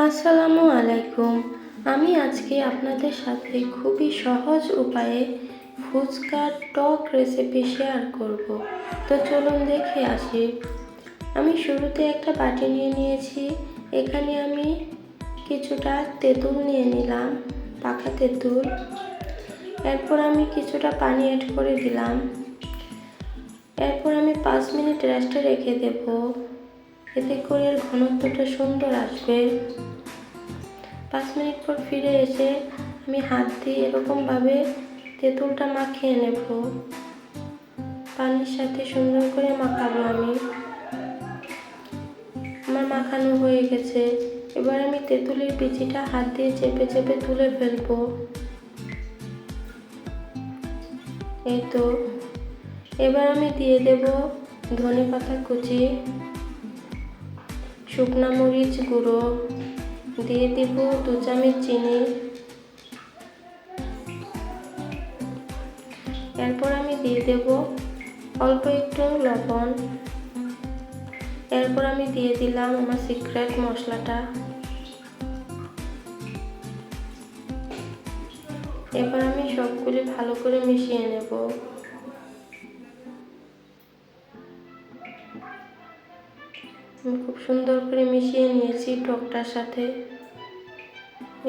আসসালামু আলাইকুম। আমি আজকে আপনাদের সাথে খুবই সহজ উপায়ে ফুচকার টক রেসিপি শেয়ার করব। তো চলুন দেখে আসি। আমি শুরুতে একটা বাটি নিয়ে নিয়েছি। এখানে আমি কিছুটা তেঁতুল নিয়ে নিলাম, পাকা তেঁতুল। এরপর আমি কিছুটা পানি অ্যাড করে দিলাম। এরপর আমি 5 মিনিট রেস্টে রেখে দেব, এতে করে এর ঘনত্বটা সুন্দর আসবে। 5 মিনিট পর ফিরে এসে আমি হাত দিয়ে এরকমভাবে তেঁতুলটা মাখিয়ে নেব। পানির সাথে সুন্দর করে মাখাবো আমি। আমার মাখানো হয়ে গেছে। এবার আমি তেঁতুলের বিচিটা হাত দিয়ে চেপে চেপে তুলে ফেলবো। এই তো। এবার আমি দিয়ে দেব ধনেপাতা কুচি, শুকনা মরিচ গুঁড়ো, দিয়ে দিব 2 চামচ চিনি। এরপর আমি দিয়ে দেব অল্প একটু লবণ। এরপর আমি দিয়ে দিলাম আমার সিক্রেট মশলাটা। এবার আমি সবগুলি ভালো করে মিশিয়ে নেব। আমি খুব সুন্দর করে মিশিয়ে নিয়েছি টকটার সাথে।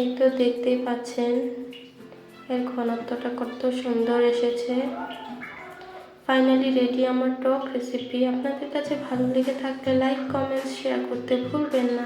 এই তো দেখতেই পাচ্ছেন এর ঘনত্বটা কত সুন্দর এসেছে। ফাইনালি রেডি আমার টক রেসিপি। আপনাদের কাছে ভালো লেগে থাকলে লাইক, কমেন্ট, শেয়ার করতে ভুলবেন না।